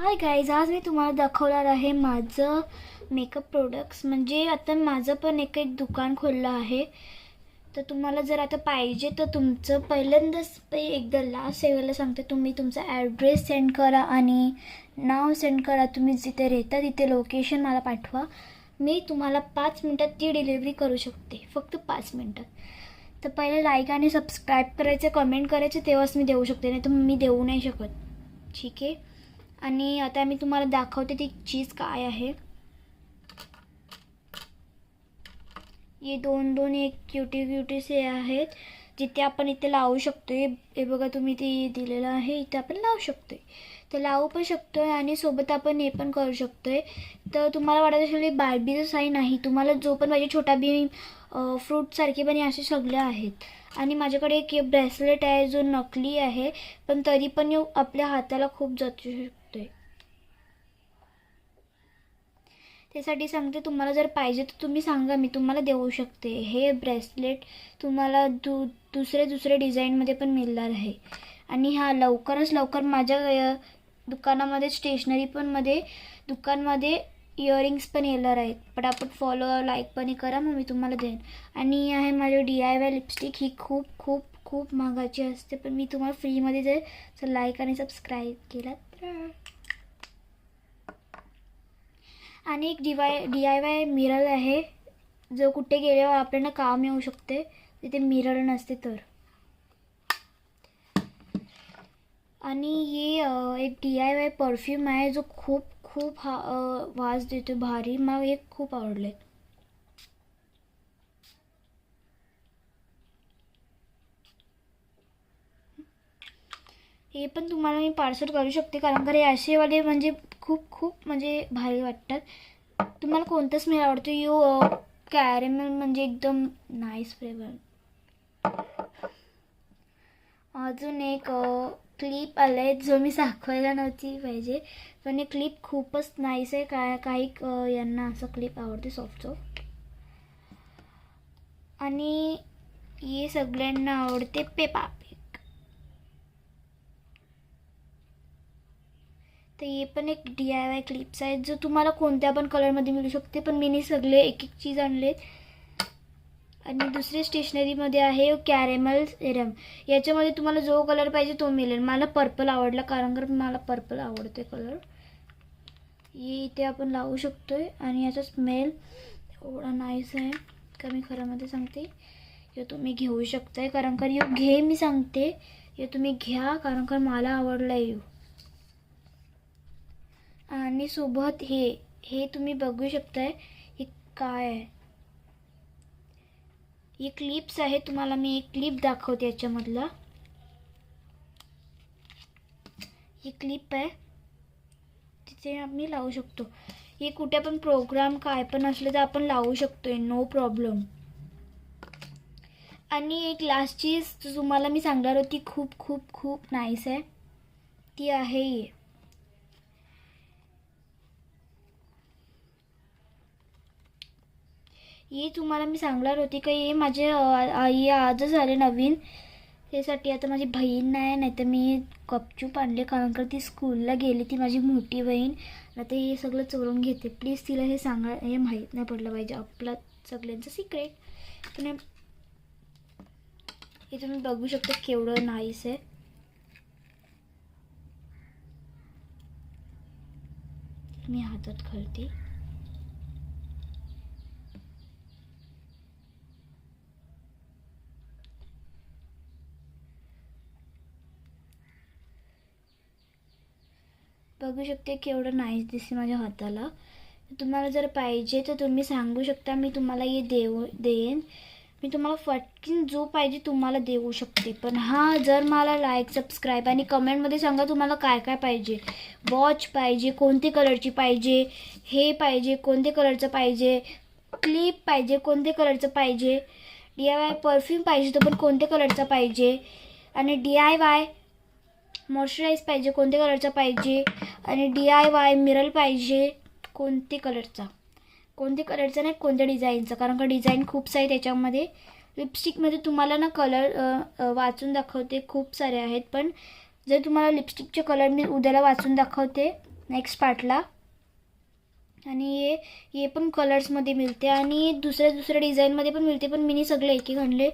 Hi guys, आज मी तुम्हाला दाखवणार आहे माझं मेकअप प्रोडक्ट्स. म्हणजे आता माझं पण एक दुकान खोललं आहे. तर तुम्हाला जर आता पाहिजे तर तुमचं पहिल्यांदाच एकदा लास्ट सेवेला सांगते, तुम्ही तुमचा ॲड्रेस सेंड करा आणि नाव सेंड करा. तुम्ही जिथे राहता तिथे लोकेशन मला पाठवा. मी तुम्हाला 5 मिनटात ती डिलिव्हरी करू शकते, फक्त 5 मिनटात. तर पहिले लाईक आणि सबस्क्राईब करायचं, कमेंट करायचं, तेव्हाच मी देऊ शकते, नाही तर मी देऊ नाही शकत. ठीक आहे. आणि आता मी तुम्हाला दाखवते ती चीज काय आहे. हे दोन एक क्यूटी से आहेत, जिथे आपण इथे लावू शकतोय. हे बघा, तुम्ही ते दिलेलं आहे, इथे आपण लावू शकतोय. तर लावू पण शकतोय आणि सोबत आपण हे पण करू शकतोय. तर तुम्हाला वाटत असेल बार्बीचं साईन नाही, तुम्हाला जो पण पाहिजे छोटा बी फ्रूटसारखे पण असे सगळे आहेत. आणि माझ्याकडे एक ब्रेसलेट आहे जो नकली आहे, पण तरी पण आपल्या हाताला खूप जचू शकतोय. त्यासाठी सांगते, तुम्हाला जर पाहिजे तर तुम्ही सांगा, मी तुम्हाला देऊ शकते. हे ब्रेसलेट तुम्हाला दुसरे डिझाईनमध्ये पण मिळणार आहे. आणि हा लवकरच लवकर माझ्या दुकानामध्ये स्टेशनरी पण दुकानमध्ये इयरिंग्स पण येणार आहेत. पटापट फॉलो लाईक पण करा, मग मी तुम्हाला देईन. आणि ही आहे माझी DIY लिपस्टिक. ही खूप खूप खूप महागाची असते, पण मी तुम्हाला फ्रीमध्ये जर लाईक आणि सबस्क्राईब केला तर. आणि एक DIY मिरर आहे, जो कुठे गेल्यावर आपल्याला काम येऊ शकते, तिथे मिरर नसते तर. आणि हे एक DIY परफ्यूम आहे, जो खूप खूप वास देतो भारी. मला एक खूप आवडले. हे पण तुम्हाला मी पार्सल करू शकते, कारण का हे असेवाले म्हणजे खूप खूप म्हणजे भारी वाटतात. तुम्हाला कोणतं स्मेल आवडतो? कॅरेमल म्हणजे एकदम नाईस फ्लेवर. अजून एक क्लिप आलं आहे, जो मी दाखवायला नव्हती पाहिजे, पण हे क्लिप खूपच नाईस आहे. काही यांना असं क्लिप आवडते, सॉफ्ट. आणि हे सगळ्यांना आवडते पेपा पिग. तर हे पण एक DIY क्लिप्स आहेत, जो तुम्हाला कोणत्या पण कलरमध्ये मिळू शकते. पण मी सगळे एक चीज आणलेत. आणि दुसरे स्टेशनरीमध्ये आहे कॅरेमल सेरम. याच्यामध्ये तुम्हाला जो कलर पाहिजे तो मिळेल. मला पर्पल आवडला, कारण मला पर्पल आवडते कलर. हे इथे आपण लावू शकतोय आणि याचा स्मेल एवढा नाईस आहे का मी खऱ्यामध्ये सांगते. हे तुम्ही घेऊ शकताय, कारण का घे मी सांगते, हे तुम्ही घ्या, कारण का मला आवडलं आहे. आणि सोबत हे तुम्ही बघू शकताय, हे काय आहे. हे क्लिप्स आहे. तुम्हाला मी एक क्लिप दाखवते याच्यामधला. ही क्लिप आहे, तिथे आम्ही लावू शकतो. हे कुठे पण प्रोग्राम काय पण असले तर आपण लावू शकतोय, नो प्रॉब्लेम. आणि एक लास्ट चीज तुम्हाला मी सांगणार होती, खूप खूप खूप नाईस आहे, ती आहे ही तुम्हाला मी सांगणार होती का हे माझे आई आजच आले नवीन. त्यासाठी आता माझी बहीण नाही तर मी गपचूप आणले, कारण का ती स्कूलला गेली, ती माझी मोठी बहीण. आता हे सगळं चोरून घेते. प्लीज तिला हे सांगा, हे माहीत नाही पडलं पाहिजे, आपलं सगळ्यांचं सिक्रेट. पण हे तुम्ही बघू शकता केवढं नाईस आहे. मी हातात घालते. बघू शकते केवढं नाईस दिसते माझ्या हाताला. तुम्हाला जर पाहिजे तर तुम्ही सांगू शकता, मी तुम्हाला हे देईन. मी तुम्हाला फटकीन जो पाहिजे तुम्हाला देऊ शकते. पण हां, जर मला लाईक सबस्क्राईब आणि कमेंटमध्ये सांगा तुम्हाला काय काय पाहिजे. वॉच पाहिजे, कोणती कलरची पाहिजे, हे पाहिजे कोणते कलरचं पाहिजे, क्लिप पाहिजे कोणते कलरचं पाहिजे, DIY परफ्यूम पाहिजे तो पण कोणते कलरचा पाहिजे, आणि DIY मॉइश्चराईज पाहिजे कोणत्या कलरचा पाहिजे, आणि DIY मिरर पाहिजे कोणते कलरचा नाही, कोणत्या डिझाईनचा. कारण का डिझाईन खूप सारे त्याच्यामध्ये. लिपस्टिकमध्ये तुम्हाला ना कलर वाचून दाखवते, खूप सारे आहेत. पण जर तुम्हाला लिपस्टिकचे कलर मी उद्याला वाचून दाखवते, नेक्स्ट पार्टला. आणि हे पण कलर्समध्ये मिळते आणि दुसऱ्या डिझाईनमध्ये पण मिळते, पण मी सगळे एक एक आणले.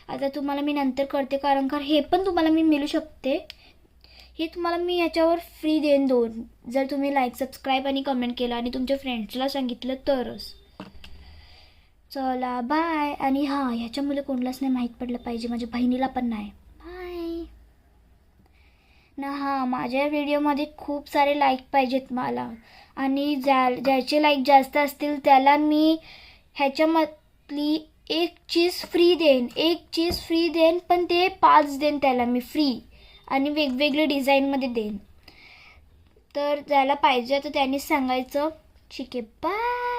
आता तुम्हाला मी नंतर करते, कारण हे पण तुम्हाला मी मिळू शकते. हे तुम्हाला मी याच्यावर फ्री देईन 2, जर तुम्ही लाईक, सबस्क्राईब आणि कमेंट केलं आणि तुमच्या फ्रेंड्सला सांगितलं तरच. चला बाय. आणि हां, ह्याच्यामुळे कोणालाच नाही माहीत पडलं पाहिजे, माझ्या बहिणीला पण नाही. बाय ना. हां, माझ्या व्हिडिओमध्ये खूप सारे लाईक पाहिजेत मला, आणि ज्याचे लाईक जास्त असतील त्याला मी ह्याच्यामधली एक चीज फ्री देईन, पण ते 5 देईन त्याला मी फ्री, आणि वेगवेगळे डिझाईनमध्ये देईन. तर ज्याला पाहिजे तर त्यांनीच सांगायचं. ठीक आहे, बाय.